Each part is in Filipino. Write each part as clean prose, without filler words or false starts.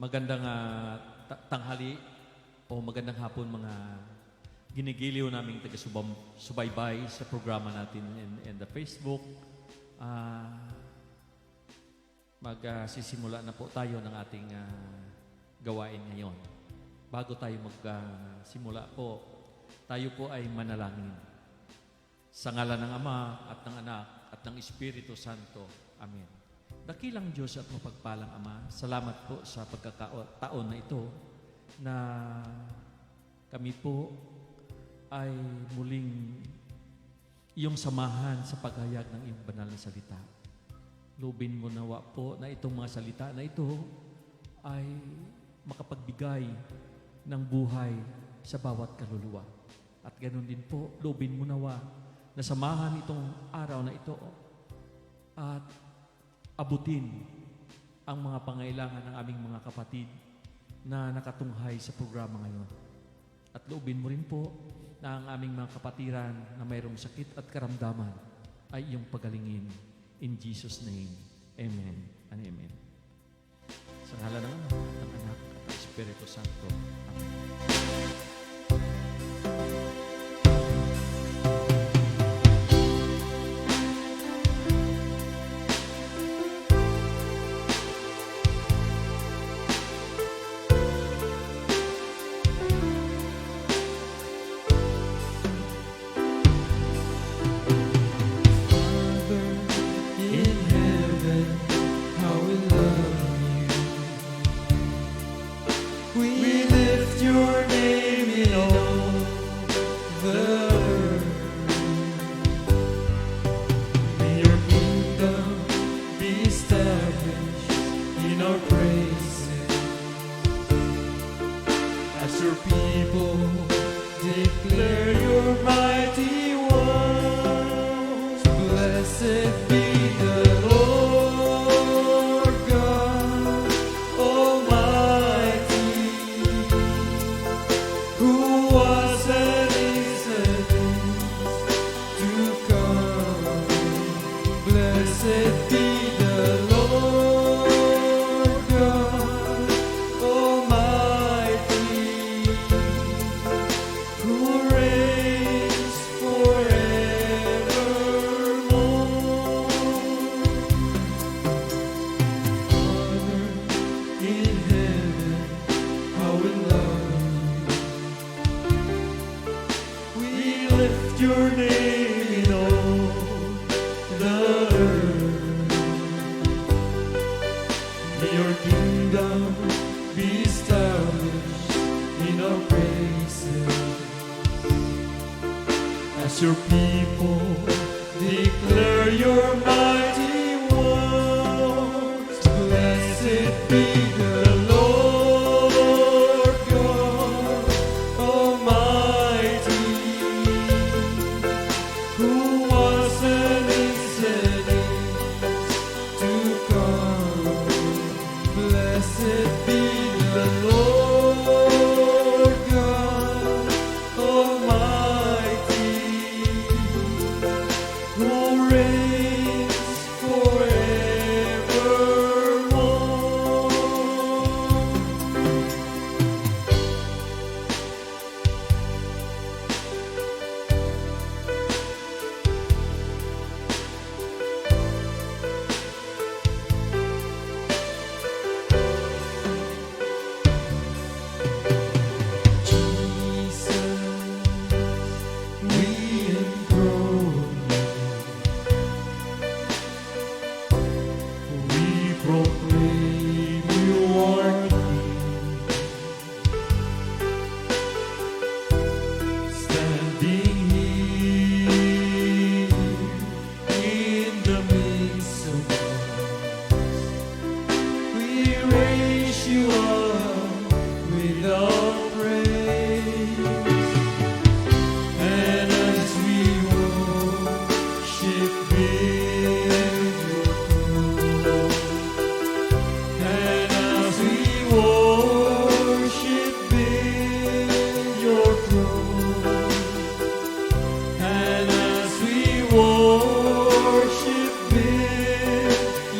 Magandang tanghali o magandang hapon mga ginigiliw naming taga-subaybay sa programa natin in the Facebook. Magsisimula na po tayo ng ating gawain ngayon. Bago tayo magsimula po, tayo po ay manalangin. Sa ngalan ng Ama at ng Anak at ng Espiritu Santo. Amen. Dakilang Diyos at mapagpalang Ama, salamat po sa pagkakataon na ito na kami po ay muling iyong samahan sa paghayag ng iyong banal na salita. Lubin mo nawa po na itong mga salita na ito ay makapagbigay ng buhay sa bawat kaluluwa. At ganoon din po, lubin mo nawa na samahan itong araw na ito at abutin ang mga pangailangan ng aming mga kapatid na nakatunghay sa programa ngayon. At loobin mo rin po na ang aming mga kapatiran na mayroong sakit at karamdaman ay iyong pagalingin. In Jesus' name, Amen and Amen. Sa ngalan ng Ama, ng Anak at ng Espiritu Santo. Amen.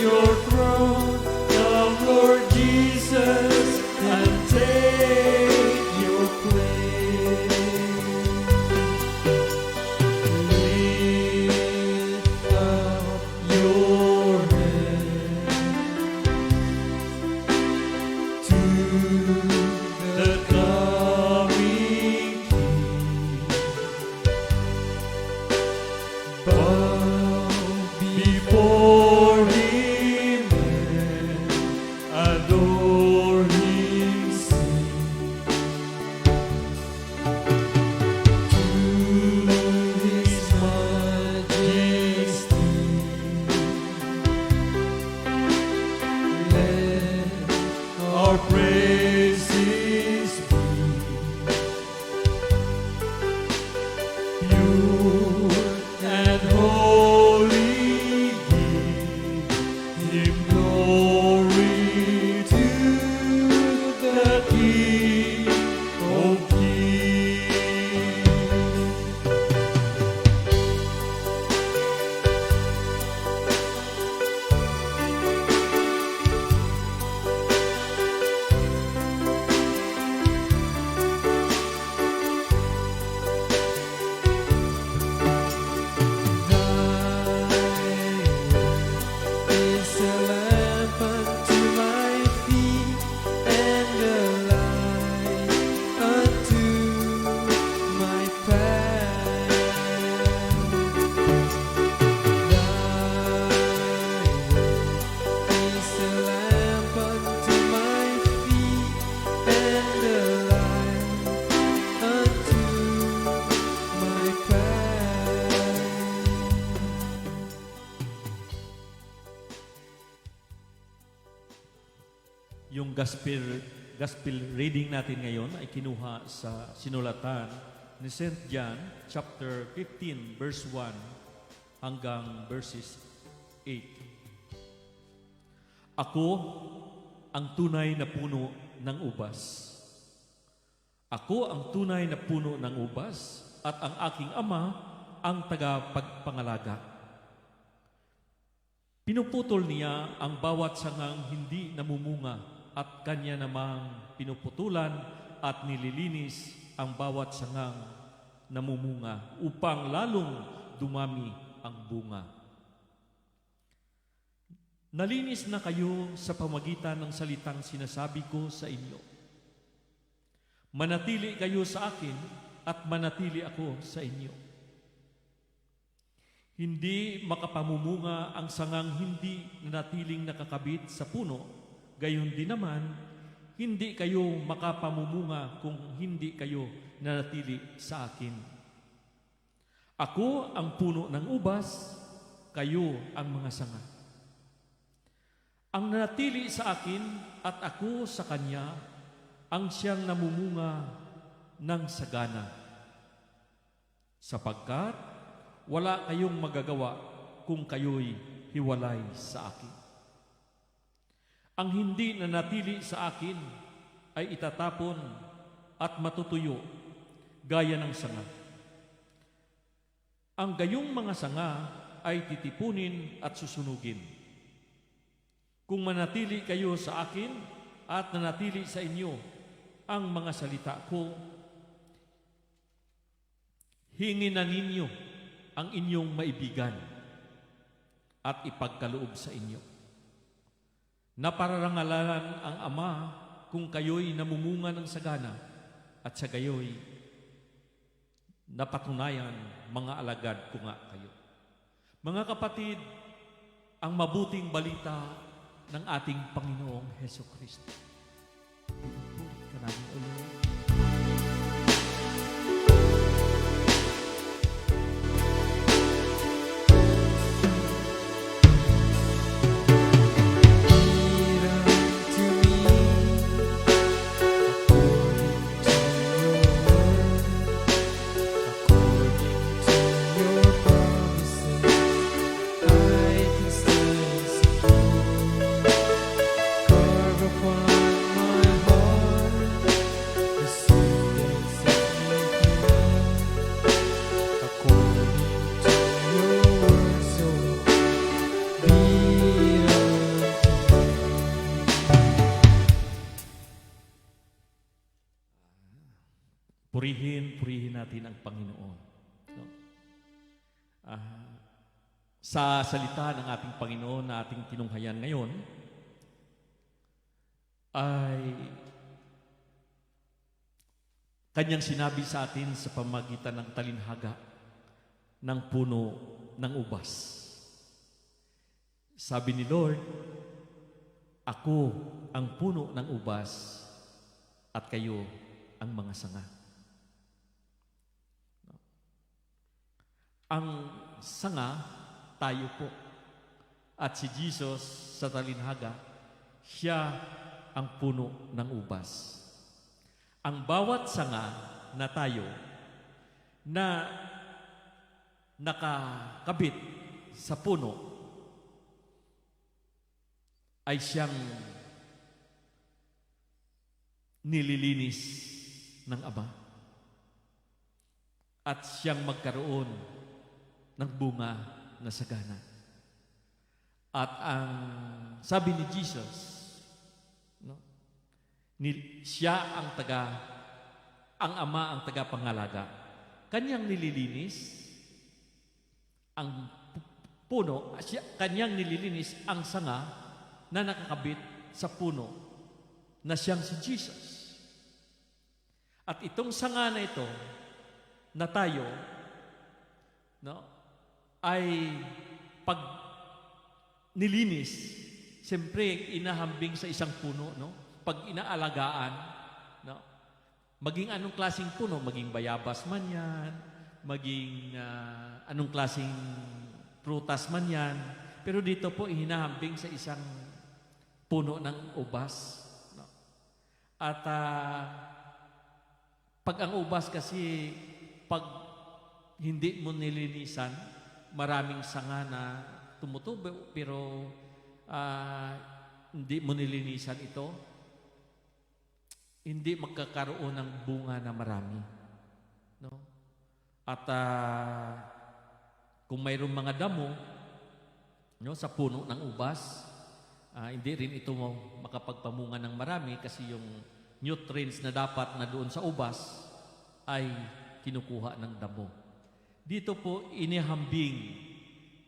Your throne, come Lord Jesus. O King. Is a lamp unto my feet and a light unto my path. Thy is a lamp unto my feet and a light unto my path. Yung gospel reading natin ngayon ay kinuha sa sinulatan ni St. John chapter 15 verse 1 hanggang verses 8. Ako ang tunay na puno ng ubas. Ako ang tunay na puno ng ubas at ang aking ama ang tagapagpangalaga. Pinuputol niya ang bawat sangang hindi namumunga at kanya namang pinuputulan at nililinis ang bawat sangang namumunga upang lalong dumami ang bunga. Nalinis na kayo sa pamagitan ng salitang sinasabi ko sa inyo. Manatili kayo sa akin at manatili ako sa inyo. Hindi makapamumunga ang sangang hindi nanatiling nakakabit sa puno. Gayon din naman, hindi kayo makapamumunga kung hindi kayo nanatili sa akin. Ako ang puno ng ubas, kayo ang mga sanga. Ang nanatili sa akin at ako sa kanya, ang siyang namumunga ng sagana. Sapagkat wala kayong magagawa kung kayo'y hiwalay sa akin. Ang hindi nanatili sa akin ay itatapon at matutuyo gaya ng sanga. Ang gayong mga sanga ay titipunin at susunugin. Kung manatili kayo sa akin at nanatili sa inyo ang mga salita ko, hingin na ninyo ang inyong maibigan at ipagkaloob sa inyo. Napararangalanan ang Ama kung kayo'y namumunga ng sagana at sa gayo'y napatunayan mga alagad ko nga kayo. Mga kapatid, ang mabuting balita ng ating Panginoong Hesukristo. Pinupuri ka namin ulit. Purihin natin ang Panginoon. No? Sa salita ng ating Panginoon na ating tinunghayan ngayon, ay kanyang sinabi sa atin sa pamagitan ng talinhaga ng puno ng ubas. Sabi ni Lord, ako ang puno ng ubas at kayo ang mga sanga. Ang sanga, tayo po. At si Jesus sa talinhaga, siya ang puno ng ubas. Ang bawat sanga na tayo na nakakabit sa puno ay siyang nililinis ng Ama. At siyang magkaroon ng bunga na sagana. At ang sabi ni Jesus, no, siya ang Ama ang tagapangalaga. Kanyang nililinis ang puno, kanyang nililinis ang sanga na nakakabit sa puno na siyang si Jesus. At itong sanga na ito na tayo, no, ay pag nilinis, siyempre inahambing sa isang puno, no? Pag inaalagaan, no? Maging anong klaseng puno, maging bayabas man yan, maging anong klaseng prutas man yan, pero dito po hinahambing sa isang puno ng ubas, no? At pag ang ubas kasi, pag hindi mo nilinisan, maraming sanga na tumutubo, pero hindi mo nilinisan ito, hindi magkakaroon ng bunga na marami. No? At kung mayroong mga damo, no, sa puno ng ubas, hindi rin ito makapagpamunga ng marami kasi yung nutrients na dapat na doon sa ubas ay kinukuha ng damo. Dito po inihambing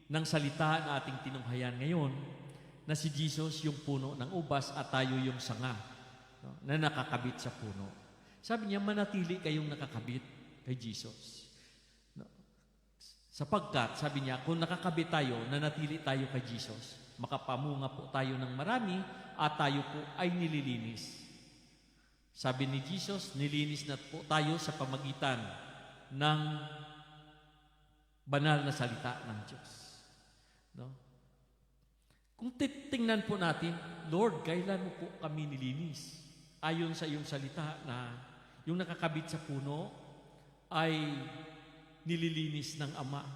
ng salita na ating tinunghayan ngayon na si Jesus yung puno ng ubas at tayo yung sanga, no, na nakakabit sa puno. Sabi niya, manatili kayong nakakabit kay Jesus. No? Sapagkat, sabi niya, kung nakakabit tayo, nanatili tayo kay Jesus, makapamunga po tayo ng marami at tayo po ay nililinis. Sabi ni Jesus, nilinis na po tayo sa pamagitan ng banal na salita ng Diyos. No? Kung titingnan po natin, Lord, kailan mo po kami nilinis? Ayon sa iyong salita na yung nakakabit sa puno ay nililinis ng Ama.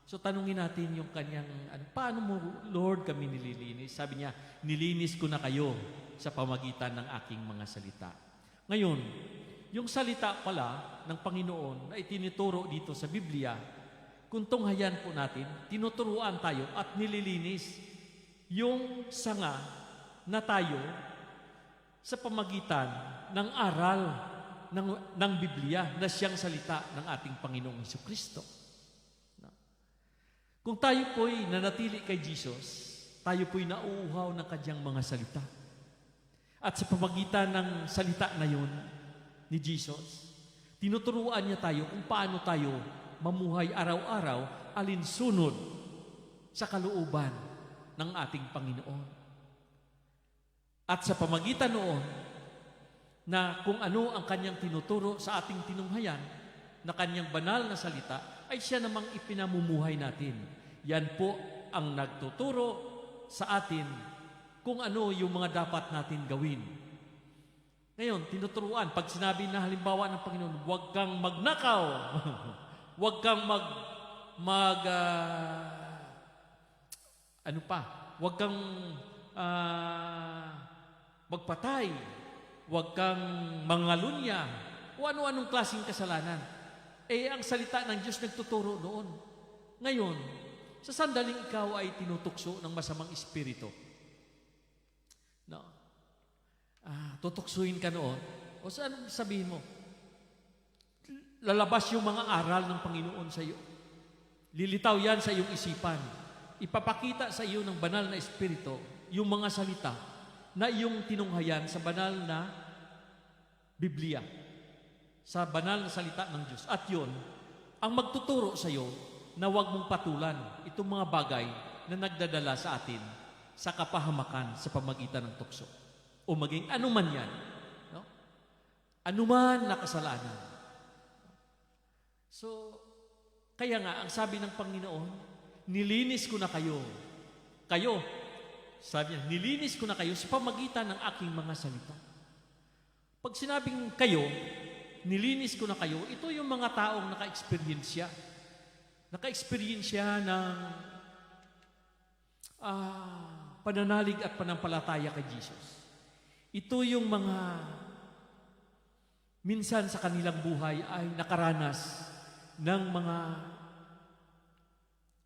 So tanungin natin yung kanyang, paano mo, Lord, kami nililinis? Sabi niya, nilinis ko na kayo sa pamagitan ng aking mga salita. Ngayon, yung salita pala ng Panginoon na itinuturo dito sa Biblia, kung tunghayan po natin, tinuturuan tayo at nililinis yung sanga na tayo sa pamagitan ng aral ng Biblia na siyang salita ng ating Panginoong Jesucristo. Kung tayo po'y nanatili kay Jesus, tayo po'y nauuhaw ng kanyang mga salita. At sa pamagitan ng salita na yun ni Jesus, tinuturuan niya tayo kung paano tayo mamuhay araw-araw alinsunod sa kalooban ng ating Panginoon. At sa pamagitan noon, na kung ano ang kanyang tinuturo sa ating tinunghayan, na kanyang banal na salita, ay siya namang ipinamumuhay natin. Yan po ang nagtuturo sa atin kung ano yung mga dapat natin gawin. Ngayon, tinuturuan, pag sinabi na halimbawa ng Panginoon, huwag kang magnakaw, huwag kang huwag kang magpatay, huwag kang mangalunya, o ano-anong klaseng kasalanan. Ang salita ng Diyos nagtuturo noon. Ngayon, sa sandaling ikaw ay tinutukso ng masamang espiritu, no? Tutuksuin ka noon, o saan sabihin mo? Lalabas yung mga aral ng Panginoon sa iyo. Lilitaw yan sa iyong isipan. Ipapakita sa iyo ng banal na espiritu yung mga salita na iyong tinunghayan sa banal na Biblia, sa banal na salita ng Diyos. At yun, ang magtuturo sa iyo na huwag mong patulan itong mga bagay na nagdadala sa atin sa kapahamakan sa pamagitan ng tukso. O maging anuman yan, no? Anuman na kasalanan. So, kaya nga, ang sabi ng Panginoon, nilinis ko na kayo. Kayo, sabi niya, nilinis ko na kayo sa pamagitan ng aking mga salita. Pag sinabing kayo, nilinis ko na kayo, ito yung mga taong naka-eksperyensya. Naka-eksperyensya ng pananalig at panampalataya kay Jesus. Ito yung mga minsan sa kanilang buhay ay nakaranas ng mga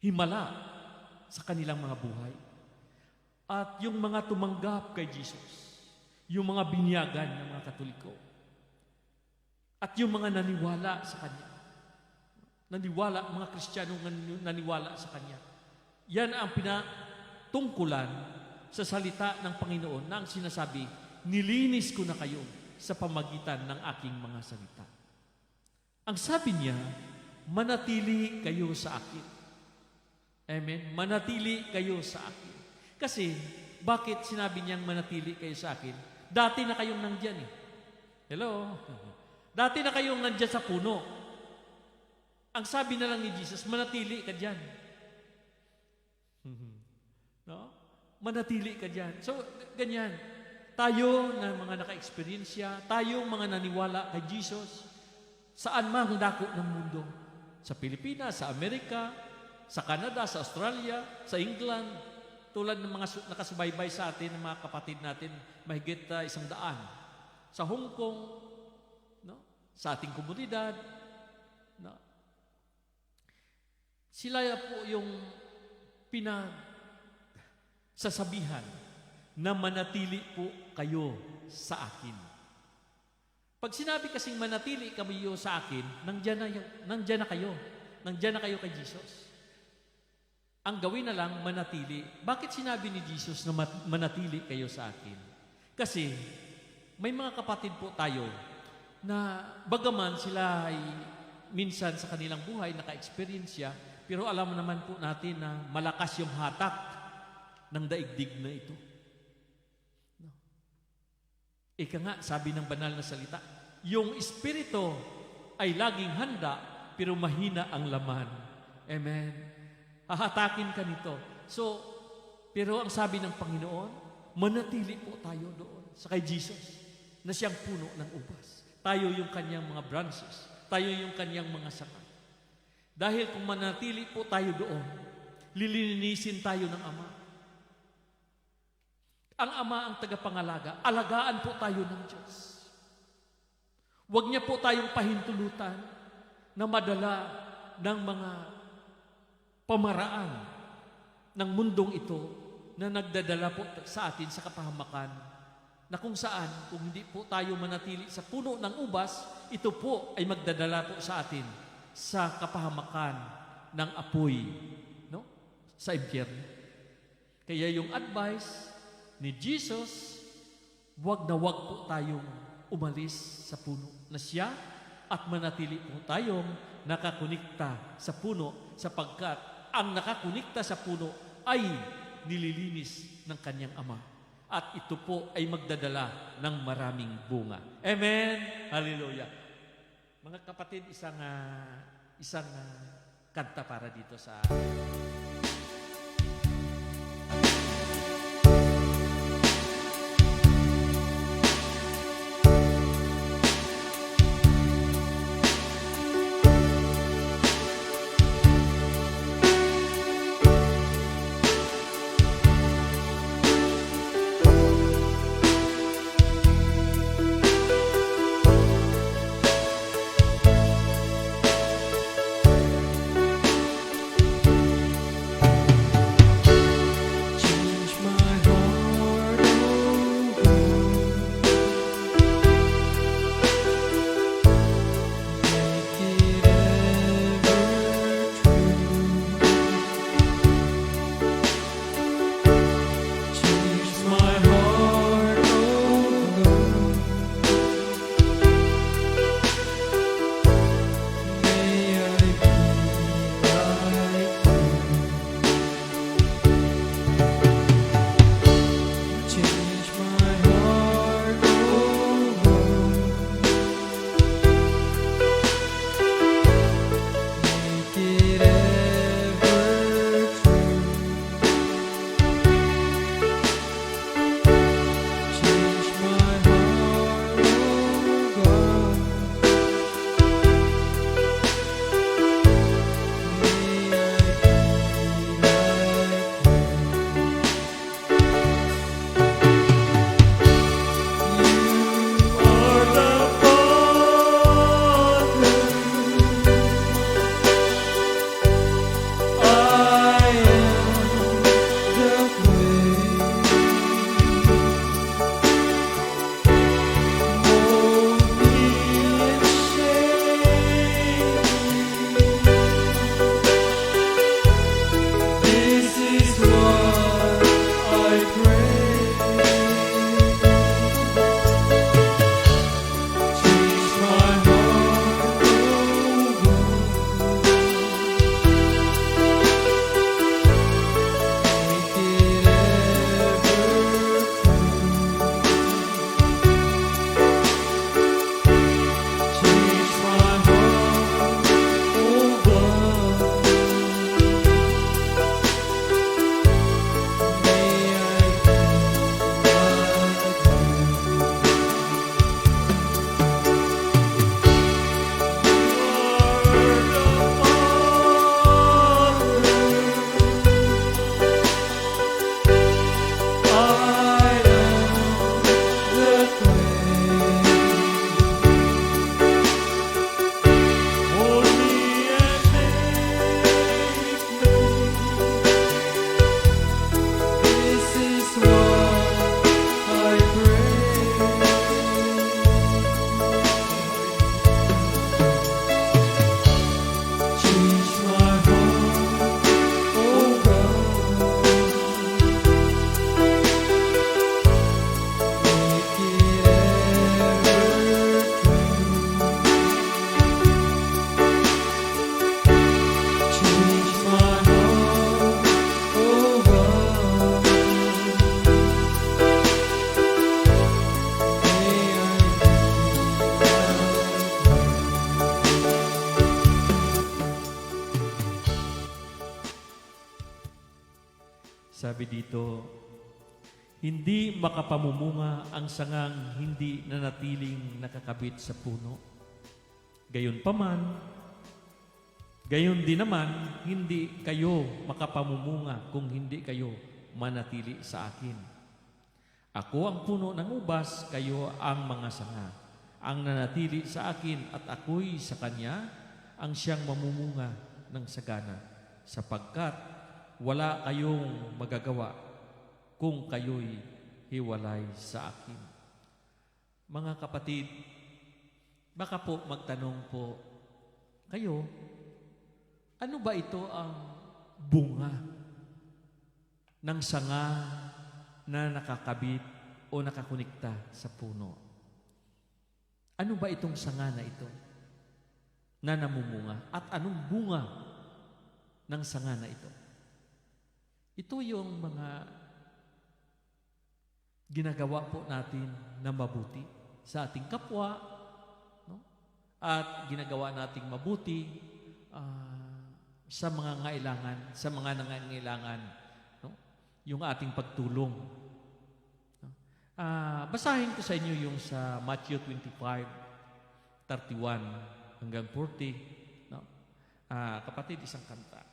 himala sa kanilang mga buhay. At yung mga tumanggap kay Jesus, yung mga binyagan ng mga Katoliko, at yung mga naniwala sa Kanya, mga Kristiyanong naniwala sa Kanya, yan ang pinatungkulan sa salita ng Panginoon na ang sinasabi, nilinis ko na kayo sa pamagitan ng aking mga salita. Ang sabi niya, manatili kayo sa akin. Amen? Manatili kayo sa akin. Kasi, bakit sinabi niyang manatili kayo sa akin? Dati na kayong nandyan eh. Hello? Dati na kayong nandyan sa puno. Ang sabi na lang ni Jesus, manatili ka dyan. No? Manatili ka dyan. So, ganyan. Tayo na mga naka-eksperyensya, tayong mga naniwala kay Jesus, saan mang dako ng mundo. Sa Pilipinas, sa Amerika, sa Canada, sa Australia, sa England, tulad ng mga nakasubaybay sa atin, ng mga kapatid natin, mahigit 100. Sa Hong Kong, no? Sa ating komunidad, no? Sila po yung sasabihan na manatili po kayo sa akin. Pag sinabi kasing manatili kayo sa akin, nandyan na kayo. Nandyan na kayo kay Jesus. Ang gawin na lang, manatili. Bakit sinabi ni Jesus na manatili kayo sa akin? Kasi may mga kapatid po tayo na bagaman sila ay minsan sa kanilang buhay naka-eksperyensya, pero alam naman po natin na malakas yung hatak ng daigdig na ito. No. Ika nga, sabi ng banal na salita, yung espiritu ay laging handa, pero mahina ang laman. Amen. Hahatakin ka nito. So, pero ang sabi ng Panginoon, manatili po tayo doon sa kay Jesus na siyang puno ng ubas. Tayo yung kanyang mga branches. Tayo yung kanyang mga sanga. Dahil kung manatili po tayo doon, lilinisin tayo ng Ama. Ang Ama ang tagapangalaga. Alagaan po tayo ng Diyos. Huwag niya po tayong pahintulutan na madala ng mga pamaraan ng mundong ito na nagdadala po sa atin sa kapahamakan, na kung saan, kung hindi po tayo manatili sa puno ng ubas, ito po ay magdadala po sa atin sa kapahamakan ng apoy, no? Sa impyerno. Kaya yung advice ni Jesus, wag na wag po tayong umalis sa puno na siya at manatili po tayong nakakunikta sa puno sapagkat ang nakakunikta sa puno ay nililinis ng kanyang Ama. At ito po ay magdadala ng maraming bunga. Amen? Hallelujah. Mga kapatid, isang kanta para dito sa... Sabi dito, hindi makapamumunga ang sangang hindi nanatiling nakakabit sa puno. Gayon din naman, hindi kayo makapamumunga kung hindi kayo manatili sa akin. Ako ang puno ng ubas, kayo ang mga sanga. Ang nanatili sa akin at ako'y sa kanya, ang siyang mamumunga ng sagana, sapagkat wala kayong magagawa kung kayo'y hiwalay sa akin. Mga kapatid, baka po magtanong po, kayo, ano ba ito ang bunga ng sanga na nakakabit o nakakunikta sa puno? Ano ba itong sanga na ito na namumunga? At anong bunga ng sanga na ito? Ito yung mga ginagawa po natin na mabuti sa ating kapwa, no? At ginagawa nating mabuti sa mga ngailangan, sa mga nangangailangan, no? Yung ating pagtulong. No? Basahin ko sa inyo yung sa Matthew 25:31 hanggang 40. No? Kapatid, isang kanta.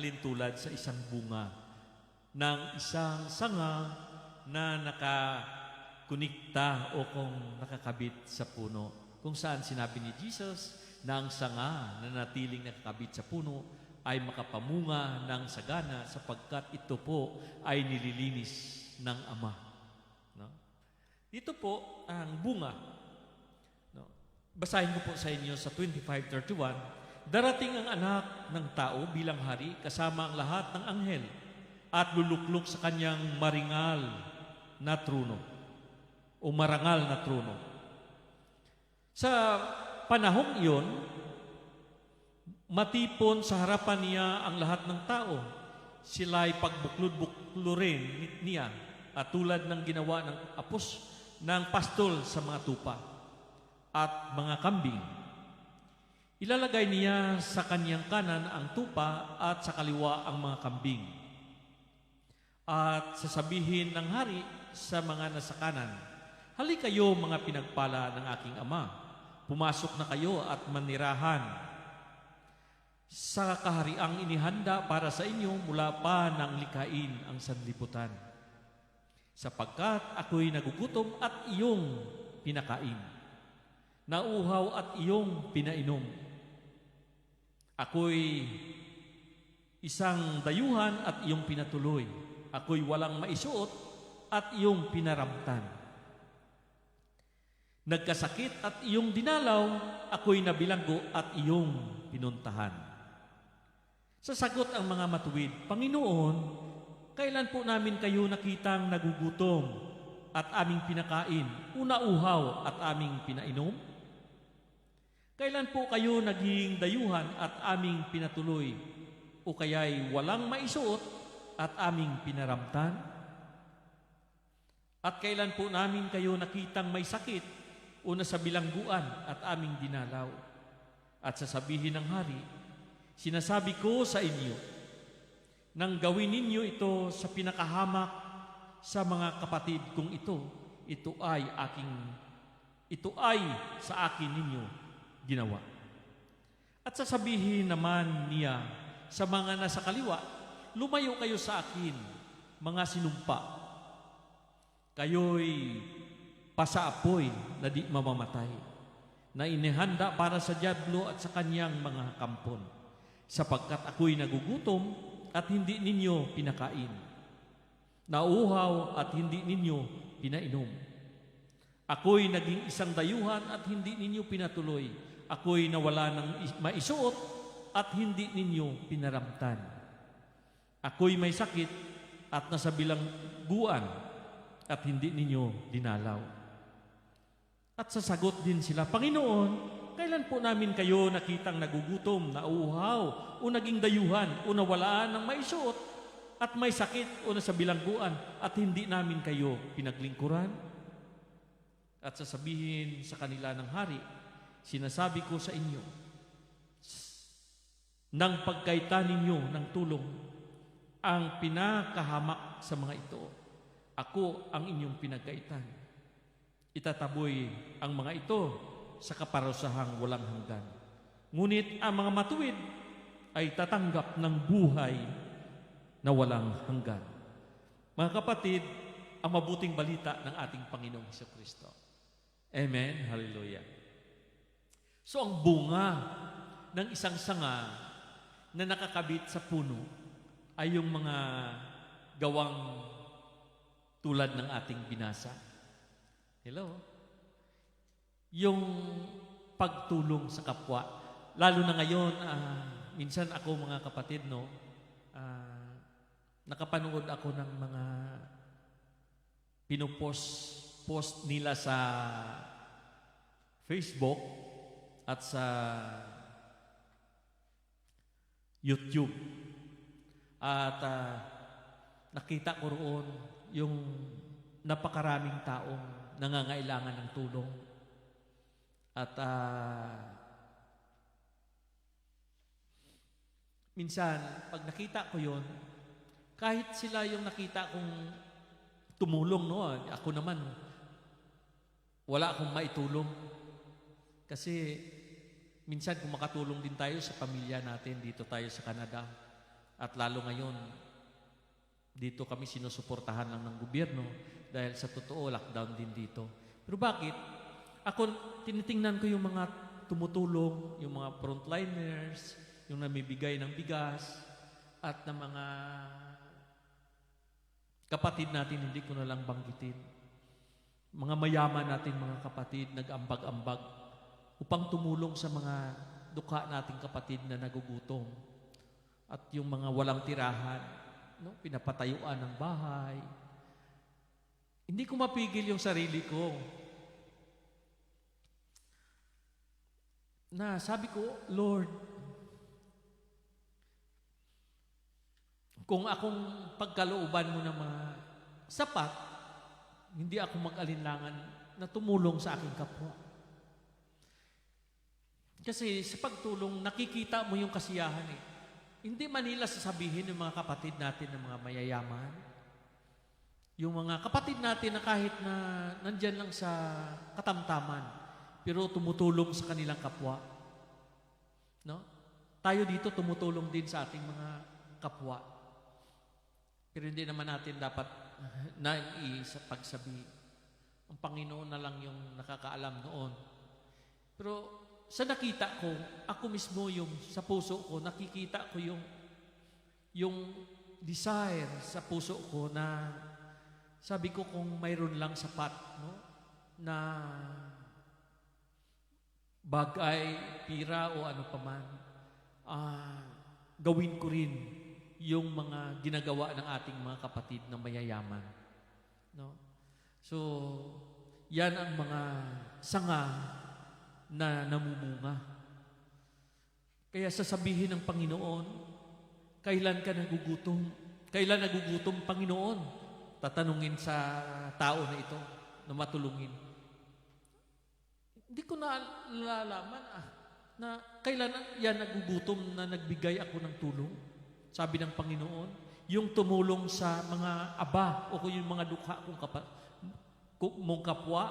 halintulad sa isang bunga ng isang sanga na nakakunikta o kung nakakabit sa puno. Kung saan sinabi ni Jesus na ang sanga na natiling nakakabit sa puno ay makapamunga ng sagana sapagkat ito po ay nililinis ng Ama. No? Dito po ang bunga. No? Basahin ko po sa inyo sa 25:31. Darating ang anak ng tao bilang hari kasama ang lahat ng anghel at luluklok sa kanyang marangal na trono. Sa panahong iyon, matipon sa harapan niya ang lahat ng tao. Sila'y pagbuklod-buklurin niya at tulad ng ginawa ng pastol sa mga tupa at mga kambing. Ilalagay niya sa kanyang kanan ang tupa at sa kaliwa ang mga kambing. At sasabihin ng hari sa mga nasa kanan, "Hali kayo mga pinagpala ng aking Ama, pumasok na kayo at manirahan sa kahariang inihanda para sa inyo mula pa nang likhain ang sanlibutan. Sapagkat ako'y nagugutom at iyong pinakain, nauuhaw at iyong pinainom. Ako'y isang dayuhan at iyong pinatuloy. Ako'y walang maisuot at iyong pinaramtan. Nagkasakit at iyong dinalaw, ako'y nabilanggo at iyong pinuntahan. Sasagot ang mga matuwid, Panginoon, kailan po namin kayo nakitang nagugutom at aming pinakain, uhaw at aming pinainom? Kailan po kayo naging dayuhan at aming pinatuloy, o kaya'y walang maisuot at aming pinaramtan? At kailan po namin kayo nakitang may sakit o nasa bilangguan at aming dinalaw? At sasabihin ng hari, sinasabi ko sa inyo, nang gawin ninyo ito sa pinakahamak sa mga kapatid kong ito ay sa akin ninyo ginawa. At sasabihin naman niya sa mga nasa kaliwa, lumayo kayo sa akin, mga sinumpa. Kayo'y pasaapoy na di mamamatay, na inihanda para sa dyablo at sa kanyang mga kampon, sapagkat ako'y nagugutom at hindi ninyo pinakain, nauhaw at hindi ninyo pinainom. Ako'y naging isang dayuhan at hindi ninyo pinatuloy. Ako'y nawala ng maisuot at hindi ninyo pinaramtan. Ako'y may sakit at nasa bilangguan at hindi ninyo dinalaw. At sasagot din sila, Panginoon, kailan po namin kayo nakitang nagugutom, nauuhaw, o naging dayuhan, o nawalaan ng maisuot, at may sakit o nasa bilangguan, at hindi namin kayo pinaglingkuran? At sasabihin sa kanila ng hari, sinasabi ko sa inyo, nang pagkaita ninyo ng tulong, ang pinakahamak sa mga ito, ako ang inyong pinagkaitan. Itataboy ang mga ito sa kaparusahang walang hanggan. Ngunit ang mga matuwid ay tatanggap ng buhay na walang hanggan. Mga kapatid, ang mabuting balita ng ating Panginoong Jesucristo. Amen? Hallelujah. So ang bunga ng isang sanga na nakakabit sa puno ay yung mga gawang tulad ng ating binasa. Hello? Yung pagtulong sa kapwa. Lalo na ngayon, minsan ako mga kapatid, nakapanood ako ng mga pinupost nila sa Facebook at sa YouTube. At nakita ko roon yung napakaraming taong nangangailangan ng tulong. At minsan, pag nakita ko yon, kahit sila yung nakita kong tumulong, ako naman, wala akong maitulong. Kasi minsan kung makatulong din tayo sa pamilya natin, dito tayo sa Canada, at lalo ngayon, dito kami sinusuportahan lang ng gobyerno dahil sa totoo, lockdown din dito. Pero bakit? Ako, tinitingnan ko yung mga tumutulong, yung mga frontliners, yung namibigay ng bigas, at ng mga kapatid natin, hindi ko na lang banggitin. Mga mayaman natin, mga kapatid, nag-ambag-ambag upang tumulong sa mga dukha nating kapatid na nagugutom. At yung mga walang tirahan, pinapatayuan ng bahay. Hindi ko mapigil yung sarili ko. Na sabi ko, Lord, kung akong pagkalooban mo na mga sapat, hindi ako mag-alinlangan na tumulong sa aking kapwa. Kasi sa pagtulong, nakikita mo yung kasiyahan eh. Hindi man nila sasabihin ng mga kapatid natin na mga mayayaman. Yung mga kapatid natin na kahit na nandyan lang sa katamtaman, pero tumutulong sa kanilang kapwa. No? Tayo dito tumutulong din sa ating mga kapwa. Pero hindi naman natin dapat sa pagsabi. Ang Panginoon na lang yung nakakaalam noon. Pero sa nakita ko, ako mismo yung sa puso ko, nakikita ko yung desire sa puso ko na sabi ko kung mayroon lang sapat, na bagay, pira o ano paman, gawin ko rin yung mga ginagawa ng ating mga kapatid na mayayaman. No? So, yan ang mga sanga na namumunga. Kaya sasabihin ng Panginoon, kailan ka nagugutom? Kailan nagugutom, Panginoon? Tatanungin sa tao na ito na matulungin. Hindi ko nalalaman na kailan yan nagugutom na nagbigay ako ng tulong. Sabi ng Panginoon, yung tumulong sa mga aba o yung mga dukha mong kapwa,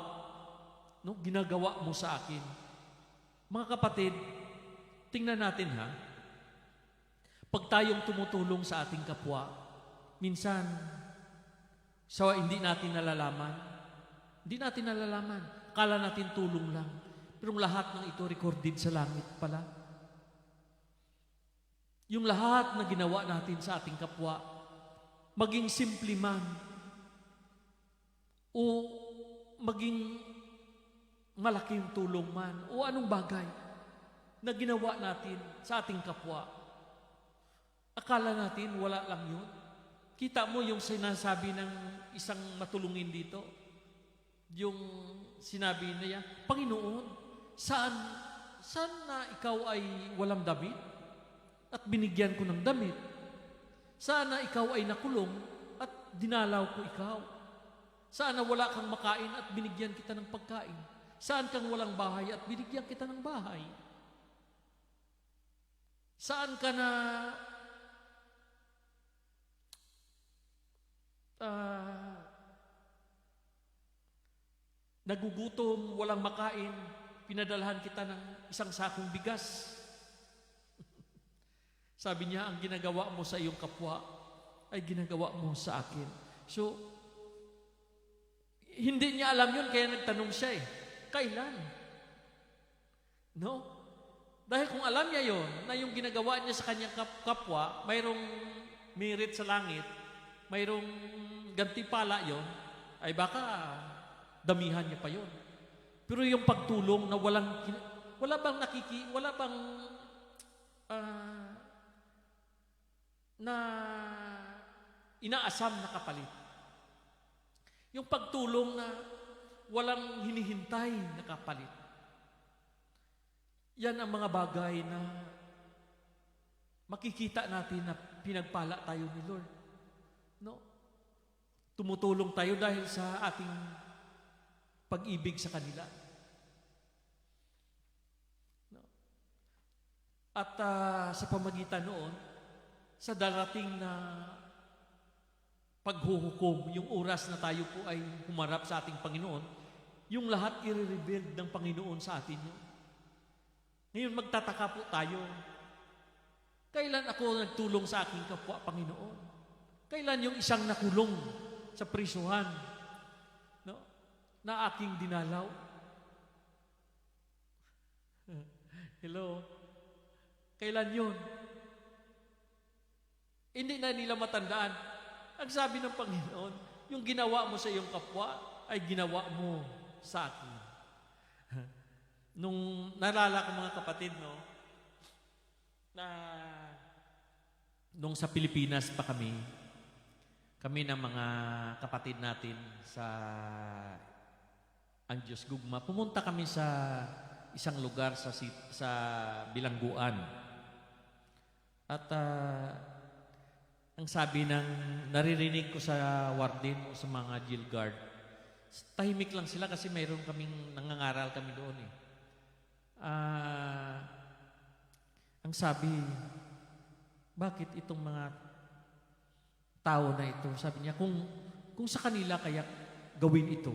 no, ginagawa mo sa akin. Mga kapatid, tingnan natin ha. Pag tayong tumutulong sa ating kapwa, minsan, hindi natin nalalaman. Hindi natin nalalaman. Akala natin tulong lang. Pero lahat ng ito recorded sa langit pala. Yung lahat na ginawa natin sa ating kapwa, maging simple man, o maging malaking tulong man, o anong bagay na ginawa natin sa ating kapwa, akala natin wala lang yun. Kita mo yung sinasabi ng isang matulungin dito, yung sinabi niya, Panginoon, saan na ikaw ay walang damit at binigyan ko ng damit? Saan na ikaw ay nakulong at dinalaw ko ikaw? Saan na wala kang makain at binigyan kita ng pagkain? Saan kang walang bahay at binigyan kita ng bahay? Saan ka na nagugutom, walang makain, pinadalhan kita ng isang sakong bigas? Sabi niya, ang ginagawa mo sa iyong kapwa ay ginagawa mo sa akin. So, hindi niya alam yun, kaya nagtanong siya kailan? No? Dahil kung alam niya yun, na yung ginagawa niya sa kanyang kapwa, mayroong merit sa langit, mayroong gantimpala yon, ay baka damihan niya pa yon. Pero yung pagtulong na wala bang na inaasam na kapalit. Yung pagtulong na walang hinihintay na kapalit. Yan ang mga bagay na makikita natin na pinagpala tayo ni Lord. No? Tumutulong tayo dahil sa ating pag-ibig sa kanila. No? At sa pamagitan noon, sa darating na paghuhukom, yung oras na tayo po ay humarap sa ating Panginoon, yung lahat i-rebuild ng Panginoon sa atin yun. Ngayon magtataka po tayo, kailan ako nagtulong sa aking kapwa, Panginoon? Kailan yung isang nakulong sa prisuhan, no, na aking dinalaw? Hello? Kailan yun? Hindi na nila matandaan. Ang sabi ng Panginoon, yung ginawa mo sa iyong kapwa ay ginawa mo sa akin. Nung naalala ko mga kapatid, no, na nung sa Pilipinas pa kami ng mga kapatid natin sa Andios Gugma, pumunta kami sa isang lugar sa Bilangguan. At ang sabi naririnig ko sa warden o sa mga jail guard, tahimik lang sila kasi mayroon kaming nangangaral kami doon ang sabi, bakit itong mga tao na ito, sabi niya, kung sa kanila kaya gawin ito.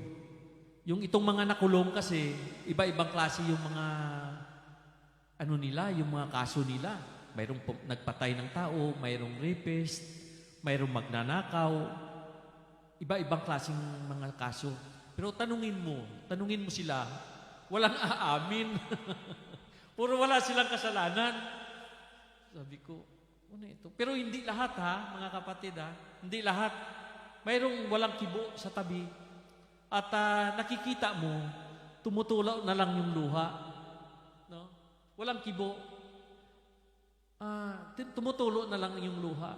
Yung itong mga nakulong kasi, iba-ibang klase yung mga yung mga kaso nila. Mayroong nagpatay ng tao, mayroong rapist, mayroong magnanakaw, iba-ibang klaseng mga kaso. Pero tanungin mo sila, walang aamin. Puro wala silang kasalanan. Sabi ko, ano ito? Pero hindi lahat mga kapatid hindi lahat. Mayroong walang kibo sa tabi. At nakikita mo, tumutulaw na lang yung luha. No? Walang kibo. tumutulo na lang yung luha.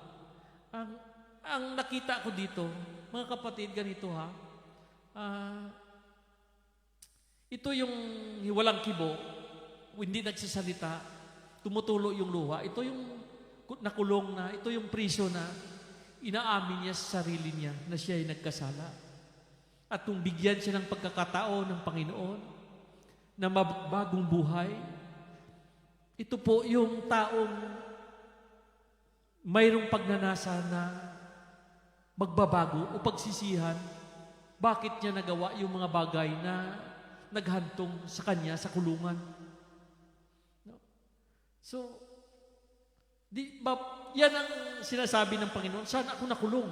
Ang nakita ko dito, mga kapatid, ganito ha, ito yung walang kibo, hindi nagsasalita, tumutulo yung luha. Ito yung nakulong na, ito yung priso na inaamin niya sa sarili niya na siya ay nagkasala. At kung bigyan siya ng pagkakataon ng Panginoon na magbagong buhay, ito po yung taong mayroong pagnanasa na magbabago o pagsisihan. Bakit niya nagawa yung mga bagay na naghantong sa kanya sa kulungan? No? So, yan ang sinasabi ng Panginoon, saan ako nakulong?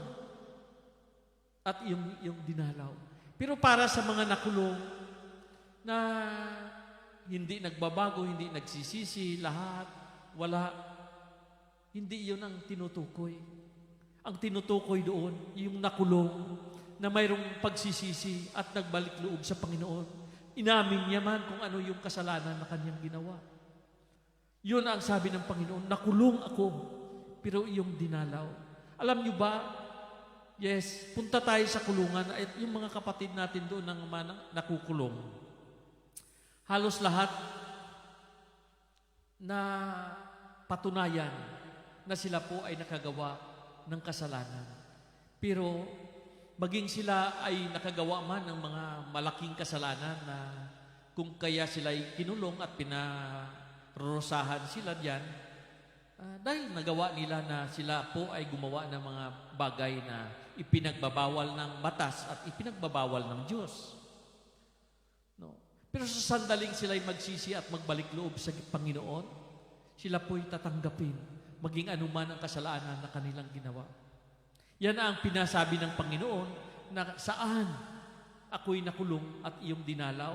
At yung dinalaw. Pero para sa mga nakulong na hindi nagbabago, hindi nagsisisi, lahat, wala, hindi yun ang tinutukoy. Ang tinutukoy doon, yung nakulong na mayroong pagsisisi at nagbalik loob sa Panginoon. Inamin niya man kung ano yung kasalanan na kanyang ginawa. Yun ang sabi ng Panginoon, nakulong ako, pero iyong dinalaw. Alam niyo ba, yes, punta tayo sa kulungan at yung mga kapatid natin doon ng nakukulong. Halos lahat na patunayan na sila po ay nakagawa ng kasalanan. Pero maging sila ay nakagawa man ng mga malaking kasalanan na kung kaya sila ay kinulong at pinarosahan sila diyan, dahil nagawa nila na sila po ay gumawa ng mga bagay na ipinagbabawal ng batas at ipinagbabawal ng Diyos. No. Pero sa sandaling sila ay magsisi at magbalik loob sa Panginoon, sila po ay tatanggapin maging anuman ang kasalanan na kanilang ginawa. Yan ang pinasabi ng Panginoon na saan ako'y nakulong at iyong dinalaw.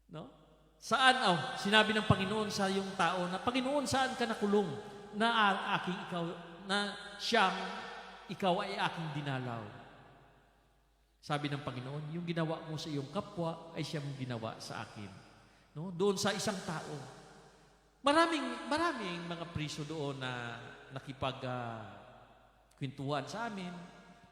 No? Saan? Sinabi ng Panginoon sa iyong tao na, Panginoon, saan ka nakulong? Na ikaw ay aking dinalaw. Sabi ng Panginoon, yung ginawa mo sa iyong kapwa ay siyang ginawa sa akin. No? Doon sa isang tao. Maraming mga priso doon na nakipag-kwentuhan sa amin.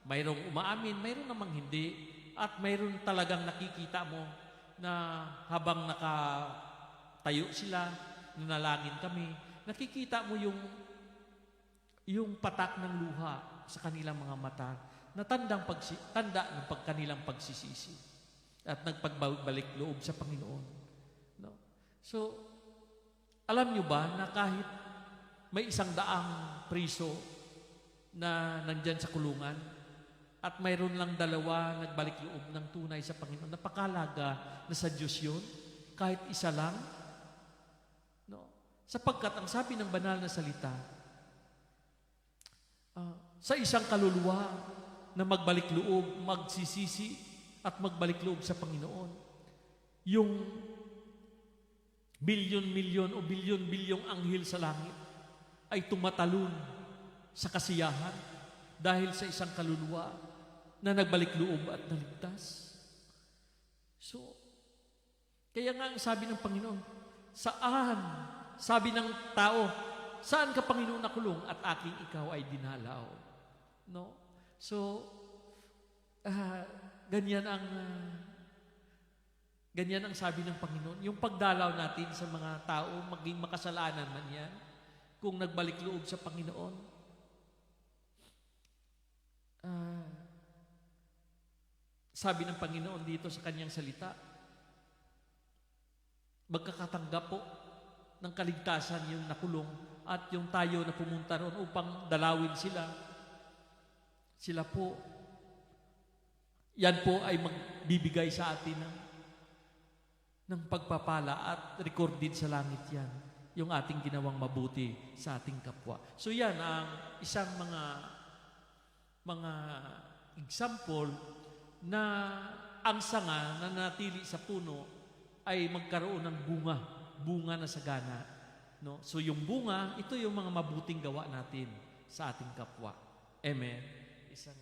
Mayroong umaamin, mayroong namang hindi. At mayroon talagang nakikita mo na habang nakatayo sila, nanalangin kami, nakikita mo yung patak ng luha sa kanilang mga mata na tanda ng kanilang pagsisisi at nagpagbalik loob sa Panginoon. No? So, alam nyo ba na kahit may 100 priso na nandyan sa kulungan at mayroon lang 2 nagbalik loob ng tunay sa Panginoon, napakalaga na sa Diyos yun, kahit isa lang. No? Sapagkat ang sabi ng banal na salita, sa isang kaluluwa na magbalik loob, magsisisi at magbalik loob sa Panginoon, yung bilyon-milyon o bilyon-bilyong anghel sa langit ay tumatalon sa kasiyahan dahil sa isang kaluluwa na nagbalik loob at naligtas. So, kaya nga ang sabi ng Panginoon, saan? Sabi ng tao, saan ka Panginoon nakulong at aking ikaw ay dinalaw? No? So, ganyan ang sabi ng Panginoon. Yung pagdalaw natin sa mga tao, maging makasalanan man yan, kung nagbalik loob sa Panginoon, sabi ng Panginoon dito sa kanyang salita, magkakatanggap po ng kaligtasan yung nakulong at yung tayo na pumunta roon upang dalawin sila. Sila po, yan po ay magbibigay sa atin ng pagpapala at recorded sa langit yan, yung ating ginawang mabuti sa ating kapwa. So yan ang isang mga example na ang sanga na natili sa puno ay magkaroon ng bunga na sagana. No? So yung bunga, ito yung mga mabuting gawa natin sa ating kapwa. Amen. Isang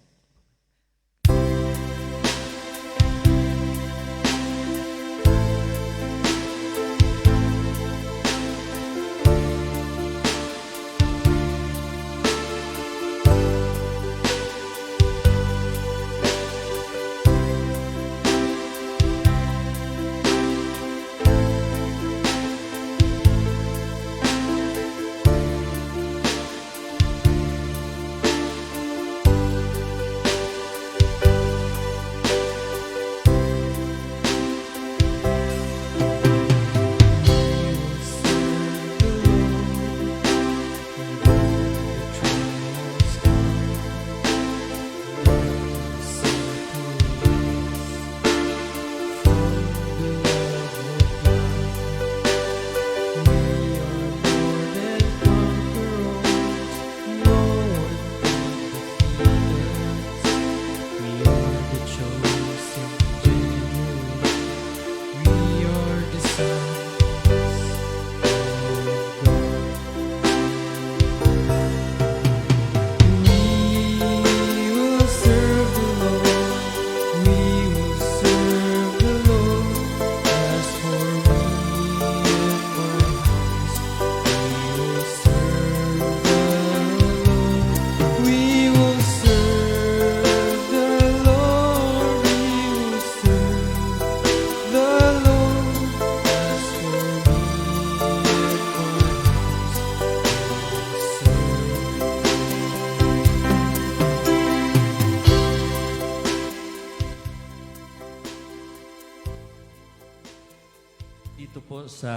Dito po sa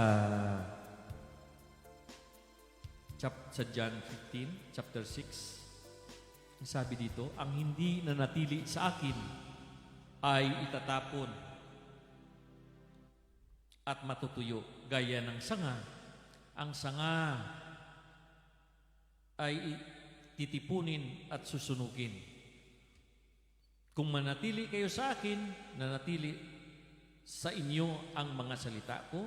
John 15, chapter 6, sabi dito, ang hindi nanatili sa akin ay itatapon at matutuyo gaya ng sanga. Ang sanga ay titipunin at susunugin. Kung manatili kayo sa akin, nanatili sa inyo ang mga salita ko,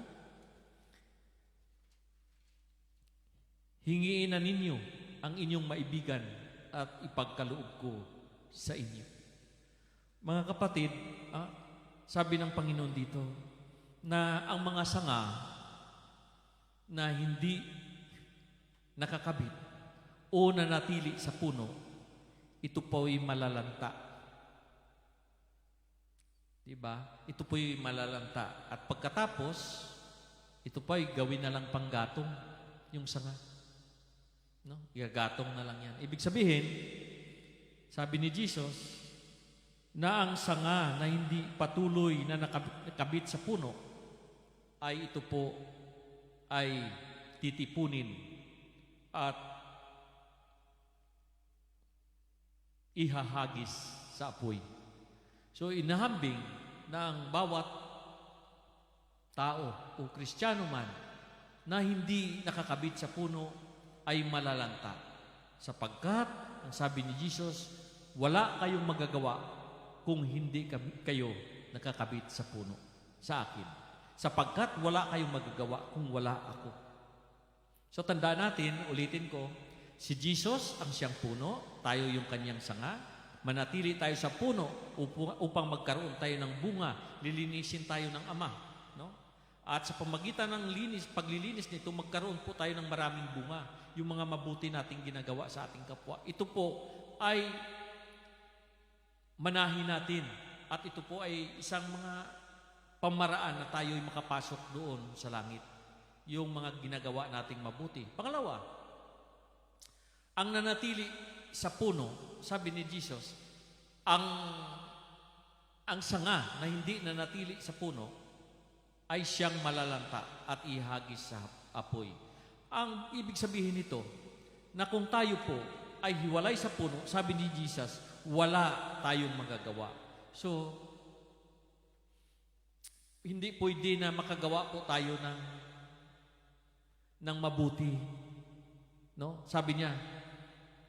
hingiin na ninyo ang inyong maibigan at ipagkaloob ko sa inyo. Mga kapatid, sabi ng Panginoon dito na ang mga sanga na hindi nakakabit o nanatili sa puno, ito po'y malalanta. Diba? Ito po'y malalanta. At pagkatapos, ito po'y gawin na lang panggatong yung sanga. No? Igagatong na lang yan. Ibig sabihin, sabi ni Jesus, na ang sanga na hindi patuloy na nakabit sa puno, ay ito po ay titipunin at ihahagis sa apoy. So inahambing na ang bawat tao o Kristiyano man na hindi nakakabit sa puno ay malalanta. Sapagkat, ang sabi ni Jesus, wala kayong magagawa kung hindi kayo nakakabit sa puno, sa akin. Sapagkat wala kayong magagawa kung wala ako. So tandaan natin, ulitin ko, si Jesus ang siyang puno, tayo yung kanyang sanga, manatili tayo sa puno upang magkaroon tayo ng bunga, lilinisin tayo ng Ama. No? At sa pamagitan ng paglilinis nito, magkaroon po tayo ng maraming bunga, yung mga mabuti nating ginagawa sa ating kapwa. Ito po ay manahin natin. At ito po ay isang mga pamaraan na tayo'y makapasok doon sa langit. Yung mga ginagawa nating mabuti. Pangalawa, ang nanatili sa puno, sabi ni Jesus, ang sanga na hindi nanatili sa puno ay siyang malalanta at ihagis sa apoy. Ang ibig sabihin nito, na kung tayo po ay hiwalay sa puno, sabi ni Jesus, wala tayong magagawa. So, hindi pwede na makagawa po tayo ng mabuti. No? Sabi niya,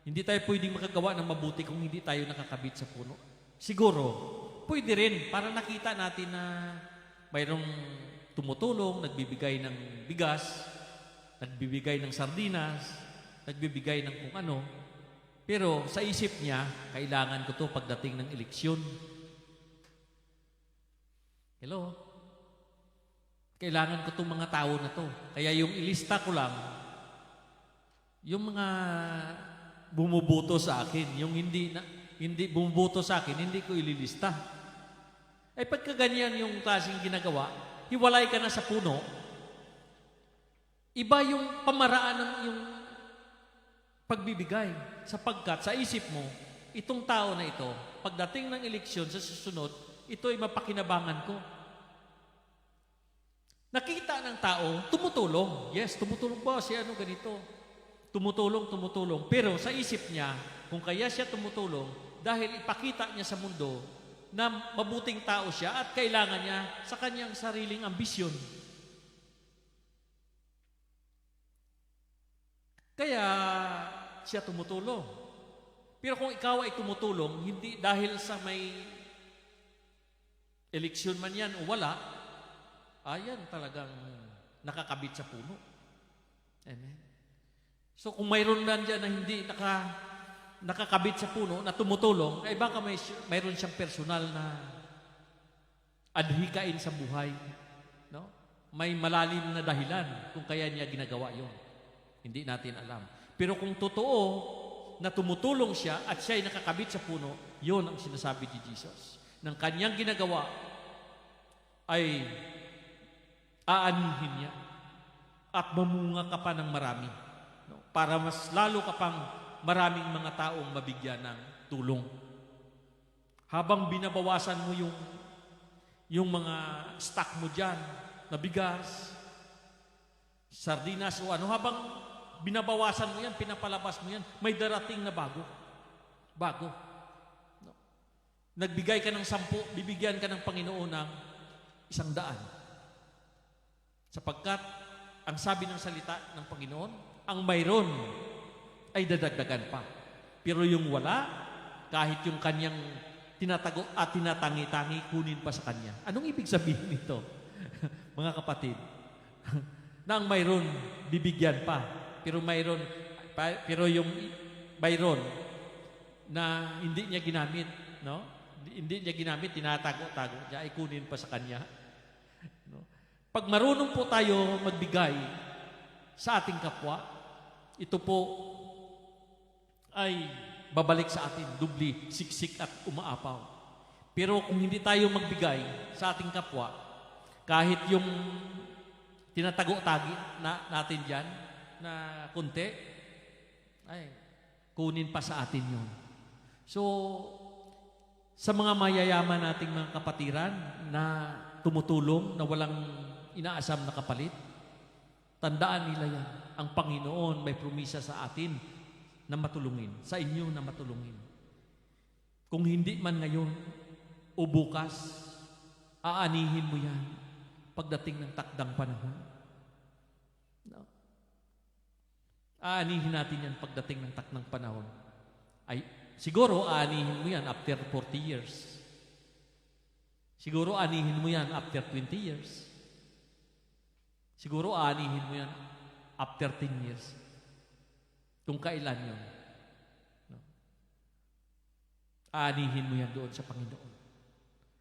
hindi tayo pwedeng makagawa ng mabuti kung hindi tayo nakakabit sa puno. Siguro, pwede rin para nakita natin na mayroong tumutulong, nagbibigay ng bigas, nagbibigay ng sardinas, nagbibigay ng kung ano. Pero sa isip niya, kailangan ko to pagdating ng eleksyon. Hello? Kailangan ko itong mga tao na to. Kaya yung ilista ko lang, yung mga bumuboto sa akin, yung hindi bumuboto sa akin, hindi ko ililista. Eh pagka ganyan yung klaseng ginagawa, hiwalay ka na sa puno, iba yung pamaraan ng yung pagbibigay. Sapagkat sa isip mo, itong tao na ito, pagdating ng eleksyon sa susunod, ito ay mapakinabangan ko. Nakita ng tao, tumutulong. Yes, tumutulong ba? Si ano ganito? Tumutulong. Pero sa isip niya, kung kaya siya tumutulong, dahil ipakita niya sa mundo na mabuting tao siya at kailangan niya sa kanyang sariling ambisyon. Kaya siya tumutulong. Pero kung ikaw ay tumutulong, hindi dahil sa may eleksyon man yan o wala, ayan talagang nakakabit sa puno. Amen. So kung mayroon lang dyan na hindi nakakabit sa puno, na tumutulong, ay baka mayroon siyang personal na adhikain sa buhay. No? May malalim na dahilan kung kaya niya ginagawa yon. Hindi natin alam. Pero kung totoo na tumutulong siya at siya ay nakakabit sa puno, yon ang sinasabi ni Jesus. Ng kanyang ginagawa ay aanihin niya at mamunga ka pa ng marami. No? Para mas lalo ka pang maraming mga taong mabigyan ng tulong. Habang binabawasan mo yung mga stock mo dyan, na bigas, sardinas o ano, habang binabawasan mo yan, pinapalabas mo yan, may darating na bago. Bago. No? Nagbigay ka ng 10, bibigyan ka ng Panginoon ng 100. Sapagkat, ang sabi ng salita ng Panginoon, ang mayroon ay dadagdagan pa. Pero yung wala, kahit yung kanyang tinatago at tinatangi-tangi, kunin pa sa kanya. Anong ibig sabihin nito? Mga kapatid, na ang mayroon, bibigyan pa. Pero yung mayroon na hindi niya ginamit, no? Hindi niya ginamit, tinatago-tago niya, ay kunin pa sa kanya. No? Pag marunong po tayo magbigay sa ating kapwa, ito po ay babalik sa atin, dubli, siksik at umaapaw. Pero kung hindi tayo magbigay sa ating kapwa, kahit yung tinatago-tagi natin dyan na kunti, ay kunin pa sa atin yun. So, sa mga mayayaman nating mga kapatiran na tumutulong, na walang inaasam na kapalit, tandaan nila yan. Ang Panginoon may promisa sa atin na matulungin, sa inyo na matulungin. Kung hindi man ngayon o bukas, aanihin mo yan pagdating ng takdang panahon. No? Aanihin natin yan pagdating ng takdang panahon. Ay, siguro aanihin mo yan after 40 years. Siguro aanihin mo yan after 20 years. Siguro aanihin mo yan after 10 years. Kung kailan yun. No? Aanihin mo yan doon sa Panginoon.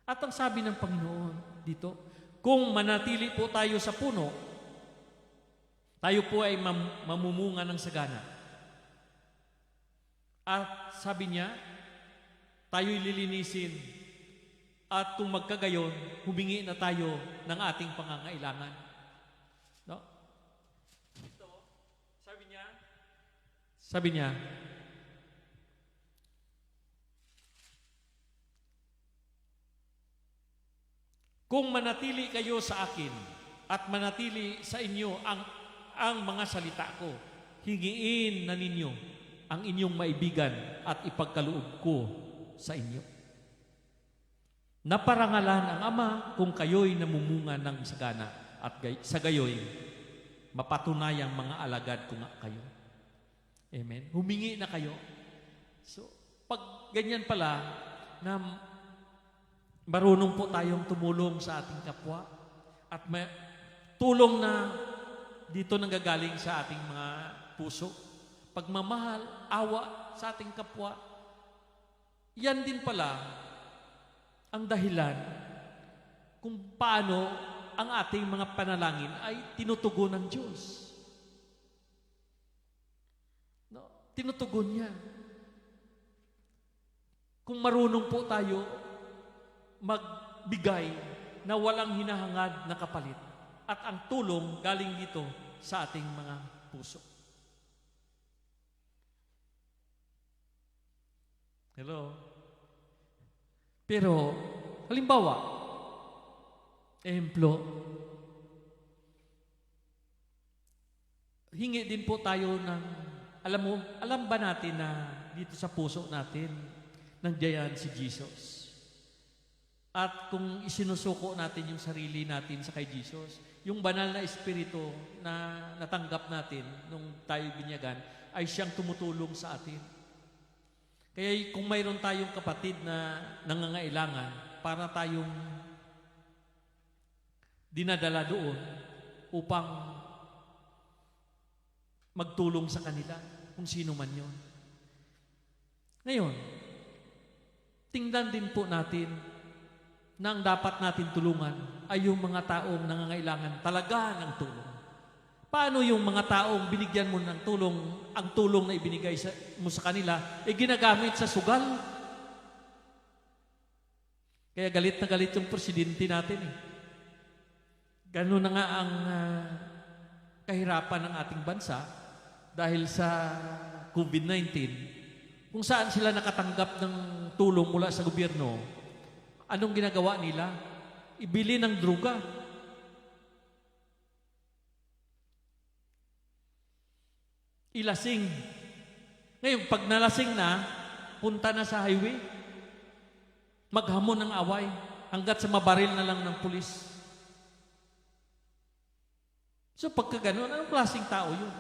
At ang sabi ng Panginoon dito, kung manatili po tayo sa puno, tayo po ay mamumunga ng sagana. At sabi niya, tayo'y lilinisin. At kung magkagayon, humingi na tayo ng ating pangangailangan. No? Ito, sabi niya, kung manatili kayo sa akin at manatili sa inyo ang mga salita ko, hingiin na ninyo ang inyong maibigan at ipagkaloob ko sa inyo. Naparangalan ang Ama kung kayo'y namumunga ng sagana at sa gayoy, mapatunayang mga alagad ko nga kayo. Amen. Humingi na kayo. So, pag ganyan pala, na marunong po tayong tumulong sa ating kapwa at may tulong na dito nanggagaling sa ating mga puso. Pagmamahal, awa sa ating kapwa, yan din pala ang dahilan kung paano ang ating mga panalangin ay tinutugon ng Diyos. No? Tinutugon niya. Kung marunong po tayo magbigay na walang hinahangad na kapalit at ang tulong galing dito sa ating mga puso. Hello? Pero, halimbawa, ehemplo, hingi din po tayo ng, alam ba natin na dito sa puso natin, nandiyan si Jesus? At kung isinusuko natin yung sarili natin sa kay Jesus, yung banal na espiritu na natanggap natin nung tayo binyagan, ay siyang tumutulong sa atin. Kaya kung mayroon tayong kapatid na nangangailangan, para tayong dinadala doon upang magtulong sa kanila, kung sino man yun. Ngayon, tingnan din po natin na ang dapat natin tulungan ay yung mga taong nangangailangan talaga ng tulong. Paano yung mga taong binigyan mo ng tulong, ang tulong na ibinigay mo sa kanila, ginagamit sa sugal? Kaya galit na galit yung presidente natin. Ganun na nga ang kahirapan ng ating bansa dahil sa COVID-19, kung saan sila nakatanggap ng tulong mula sa gobyerno. Anong ginagawa nila? Ibili ng droga. ilasing. Ngayon, pag nalasing na, punta na sa highway, maghamon ng away, hanggat sa mabaril na lang ng pulis. So pagka ganun, anong klaseng tao yun?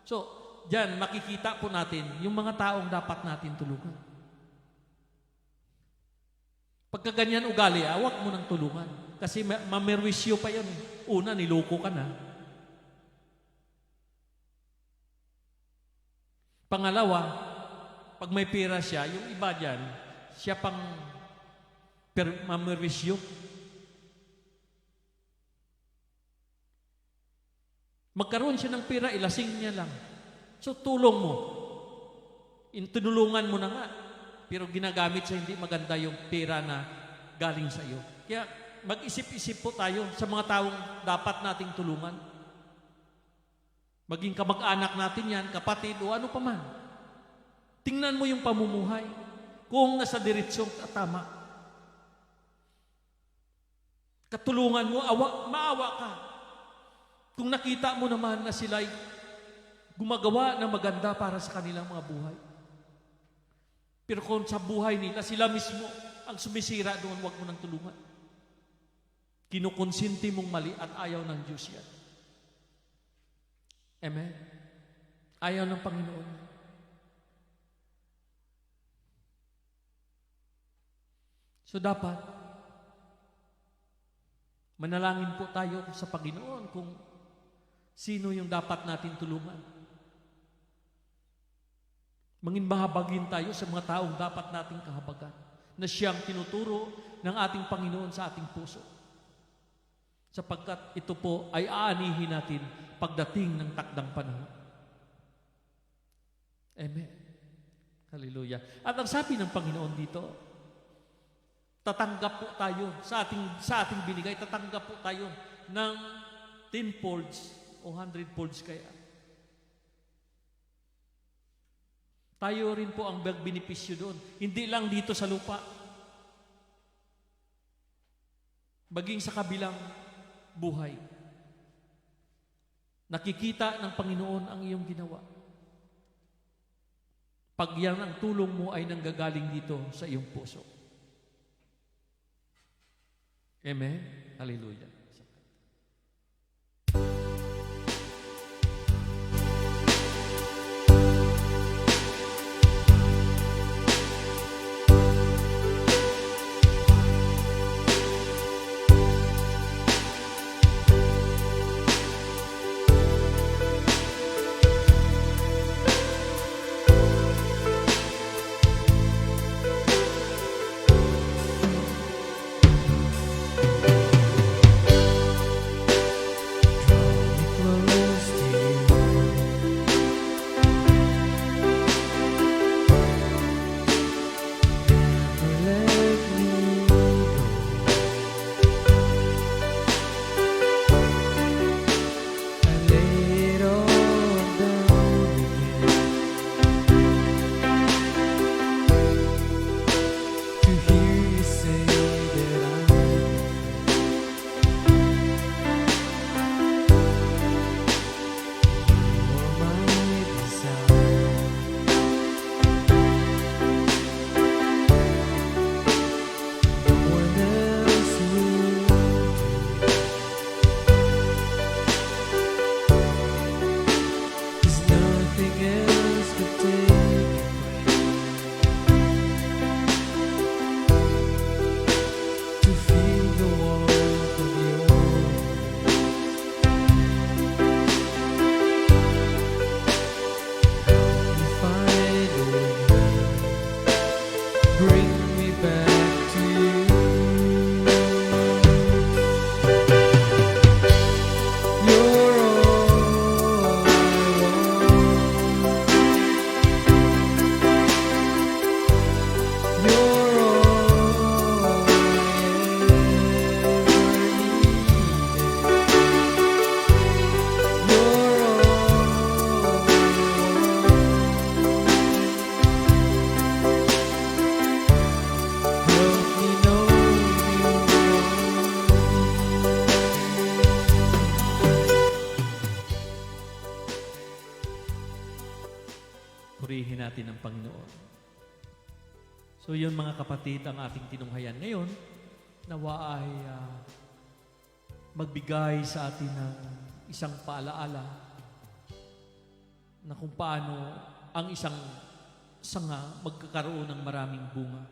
So, diyan makikita po natin yung mga taong dapat natin tulungan. Pagka ganyan ugali, awak mo ng tulungan. Kasi mamerwisyo pa yan. Una, niloko ka na. Pangalawa, pag may pera siya, yung iba dyan, siya pang mamerwisyo. Magkaroon siya ng pera, ilasing niya lang. So, tulong mo. Tinulungan mo na nga. Pero ginagamit sa hindi maganda yung pera na galing sa iyo. Kaya, mag-isip-isip po tayo sa mga taong dapat nating tulungan. Maging kamag-anak natin yan, kapatid o ano pa man. Tingnan mo yung pamumuhay. Kung nasa diretsyong tama. Katulungan mo, maawa ka. Kung nakita mo naman na sila'y gumagawa ng maganda para sa kanilang mga buhay. Pero kung sa buhay nila, sila mismo ang sumisira doon, huwag mo nang tulungan. Kinukonsinti mong mali at ayaw ng Diyos yan. Amen? Ayaw ng Panginoon. So dapat, manalangin po tayo sa Panginoon kung sino yung dapat natin tulungan. Mangin mahabagin tayo sa mga taong dapat nating kahabagan na siyang tinuturo ng ating Panginoon sa ating puso. Sapagkat ito po ay aanihin natin pagdating ng takdang panahon. Amen. Hallelujah. At ang sabi ng Panginoon dito, tatanggap po tayo sa ating binigay, tatanggap po tayo ng 10 folds o 100 folds kaya. Tayo rin po ang benepisyo doon. Hindi lang dito sa lupa. Baging sa kabilang buhay. Nakikita ng Panginoon ang iyong ginawa. Pag yan ang tulong mo ay nanggagaling dito sa iyong puso. Amen? Hallelujah. natin ang Panginoon. So yun mga kapatid, ang ating tinunghayan ngayon, nawa ay magbigay sa atin ng isang paalaala na kung paano ang isang sanga magkakaroon ng maraming bunga.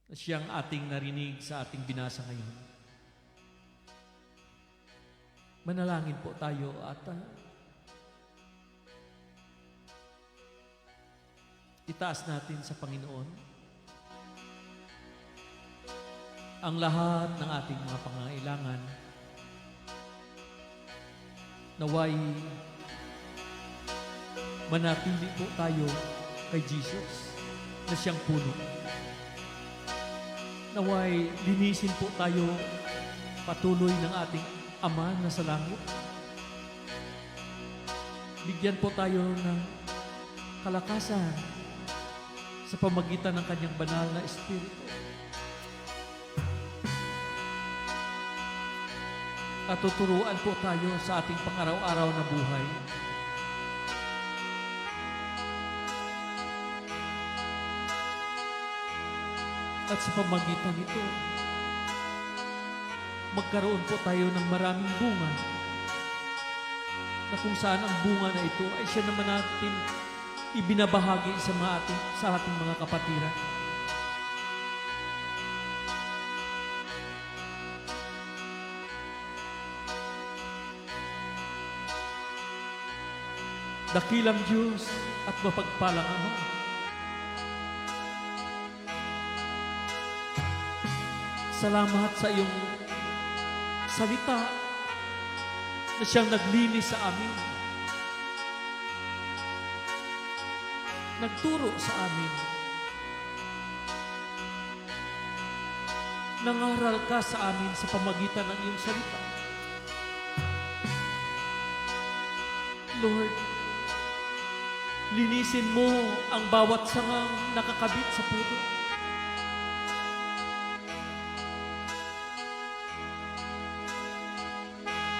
Na siyang ating narinig sa ating binasa ngayon. Manalangin po tayo at itaas natin sa Panginoon ang lahat ng ating mga pangangailangan. Naway manatili po tayo kay Jesus na siyang puno. Naway linisin po tayo patuloy ng ating Ama na sa langit. Bigyan po tayo ng kalakasan sa pamagitan ng kanyang banal na Espiritu. At tuturuan po tayo sa ating pang-araw-araw na buhay. At sa pamagitan nito, magkaroon po tayo ng maraming bunga na kung saan ang bunga na ito ay siya naman natin ibinabahagi sa ating mga kapatiran. Dakilang Diyos at mapagpalang Ama, salamat sa iyong salita na siyang naglinis sa amin, nagturo sa amin, nangaral ka sa amin sa pamagitan ng iyong salita. Lord, linisin mo ang bawat sangang nakakabit sa puno.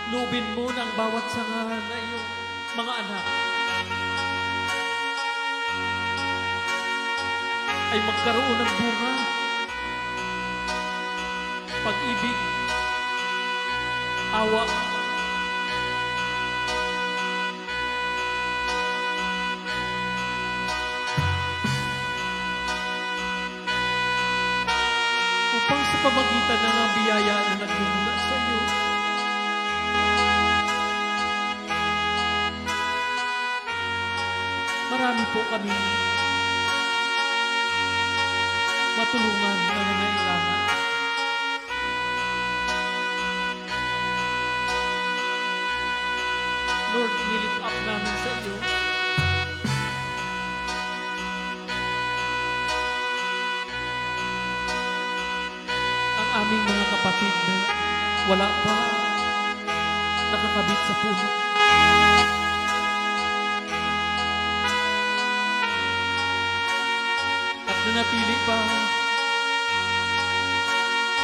Lubin mo ng bawat sanga na iyong mga anak ay magkaroon ng bunga, pag-ibig, awa, upang sa pamagitan ng ang biyaya na nagmumula sa iyo, marami po kami matulungan na nangailangan. Lord, nilift up namin sa iyo ang aming mga kapatid na wala pa nakakabit sa puno. Nanatili pa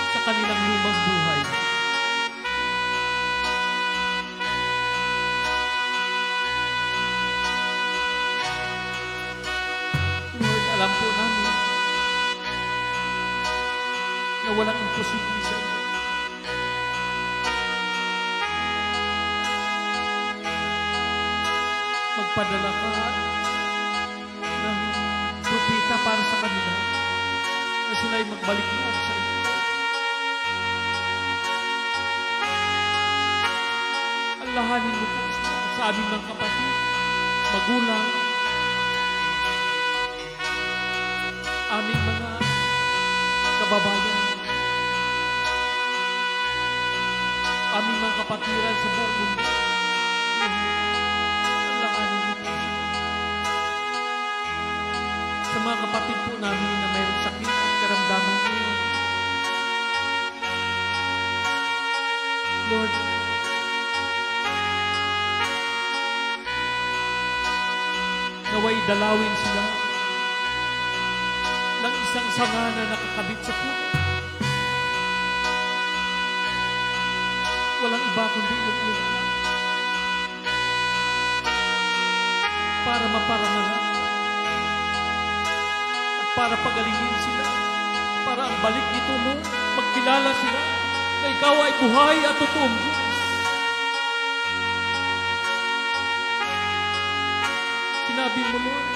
sa kanilang lumang buhay. Lord, alam po namin na walang imposible sa iyo. Magpadala ka ng propeta para sa kanila na sila ay magbalik loob sa iyo. Allahanin mo po sa aming mga kapatid, magulang, aming mga kababayan, aming mga kapatiran sa buong mundo. Allahanin mo po sa mga kapatid po namin na mayroong sakit at karamdaman ngayon. Lord, naway dalawin sila ng isang sanga na nakakabit sa puno. Walang iba kundi yung anak. para maparangalan at para pagalingin sila, para ang balik nito mo, magkilala sila na ikaw ay buhay at totoong Diyos. Sinabi mo, Lord,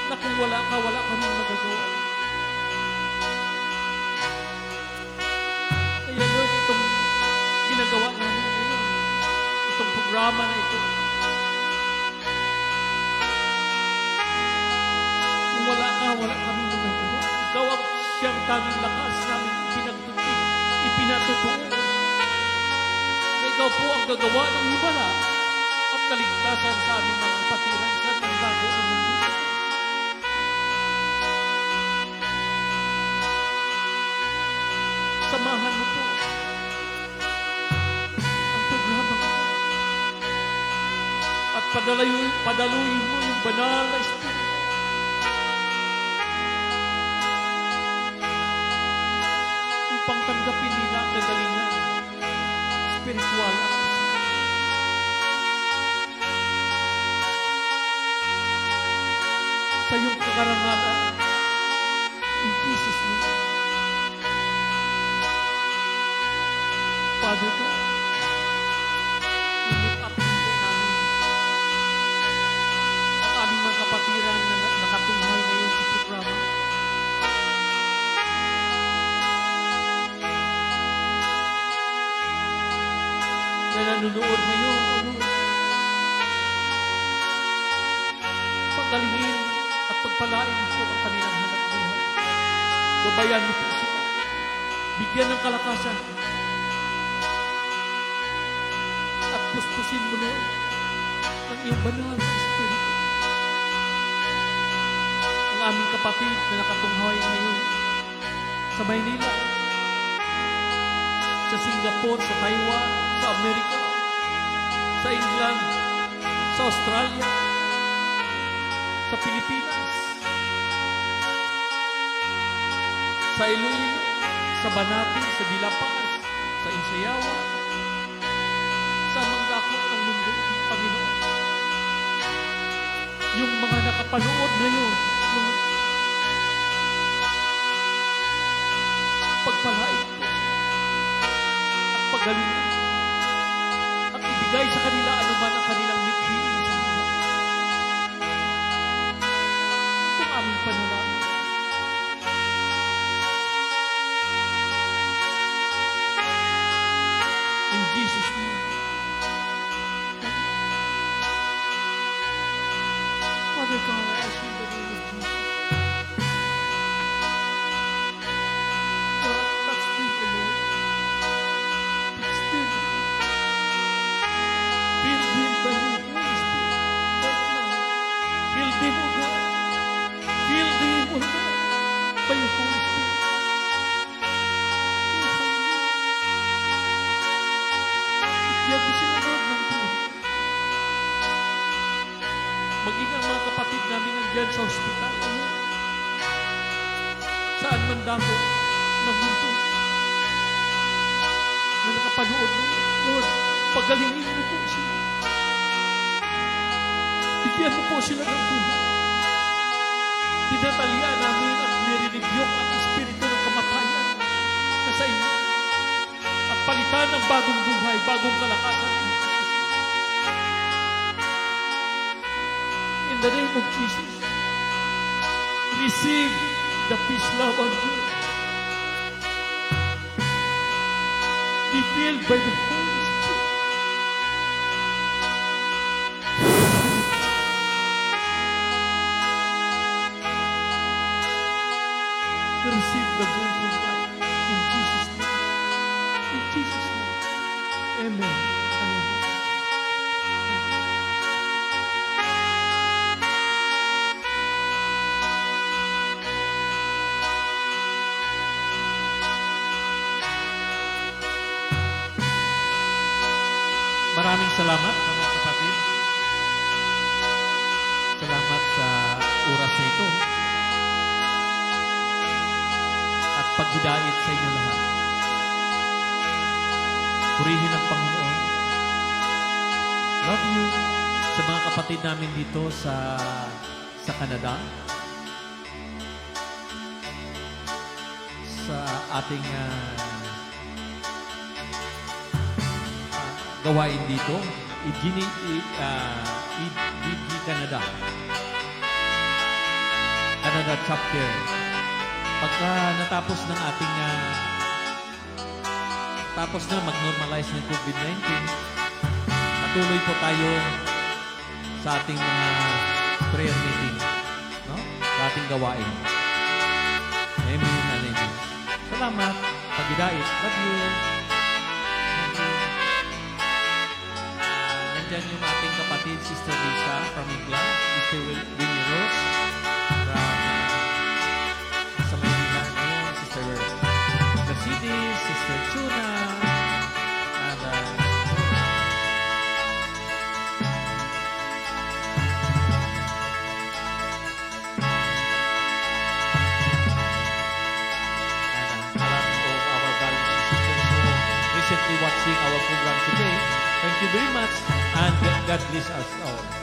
na kung wala ka, wala kaming magagawa. Kaya Lord, itong ginagawa namin ngayon, itong programa na ito, kung wala ka, wala kaming magagawa. Ikaw ang siyang tanging lakas namin ipinatutuo. Na ikaw po ang gagawa ng himala at kaligtasan sa aming mga kapatiran sa nanggago ng mundo. Samahan mo po ang programa ko at padaluin mo yung banal na Espiritu upang tanggapin nila ang kagalingan spiritual at physical. Sa iyong kakarangalan, in Jesus' name. Father God, lift up din po namin ang aming mga kapatiran na nakatunghay ngayon sa programa. Na nanonood ngayon, O Lord. Pagalingin at pagpalain po ang kanilang hanap buhay. Gabayan mo po sila. Bigyan ng kalakasan. At puspusin mo, Lord, ang iyong banal na Espiritu. Ang aming kapatid na nakatunghay ngayon sa Maynila, sa Singapore, sa Taiwan, sa Amerika, sa England, sa Australia, sa Pilipinas, sa Iloilo, sa Banati, sa Dilapas, sa Insayawa, sa mga dako ng mundo, Panginoon. Yung mga nakapanood ngayon, Lord, pagpalain po at pagalingan at ibigay sa kanila anuman ang kanilang mithiin sa buhay. Ito ang aming panalangin. In Jesus' name. Father God, I ask you in the name of Jesus. God, touch them, O Lord. Touch them. Fill them by your Holy Spirit right now. Fill them, O God. Fill them, O God, by your Holy Spirit. Bigyan mo sila, Lord, ng buhay. Maging ang mga kapatid namin nandyan sa ospital, O Lord. Saan man dako ng mundo na nakapanood mo, Lord, pagalingin mo po sila. Bigyan mo po sila ng buhay. Tinatalian namin at nirinigyok ang espiritu ng kamatayan na sa inyo at palitan ng bagong buhay, bagong kalakasan. In the name of Jesus, receive the peace, love, and joy. Be filled by the Holy Spirit. Receive the breath of life in Jesus' name. In Jesus' name. Amen. Amen. Maraming salamat mga kapatid. Salamat sa oras na ito at paghidayat sa inyo lahat. Purihin ang Panginoon. Love you sa mga kapatid. kapatid namin dito sa Canada. Sa ating gawain dito, Canada. Canada chapter. Pagka natapos ng ating tapos na mag-normalize ng COVID-19, patuloy po tayo sa ating mga prayer meeting, no? Sa ating gawain. Amen and amen. Salamat. Pagidait. Love you. Love you. Nandyan yung ating kapatid, Sister Lisa from England, Sister Winnie Rose from sa Maynila ngayon, Sister Mercedes, Sister Chuna, and a lot of our brothers and sisters who recently watching our program today. Thank you very much, and God bless us all.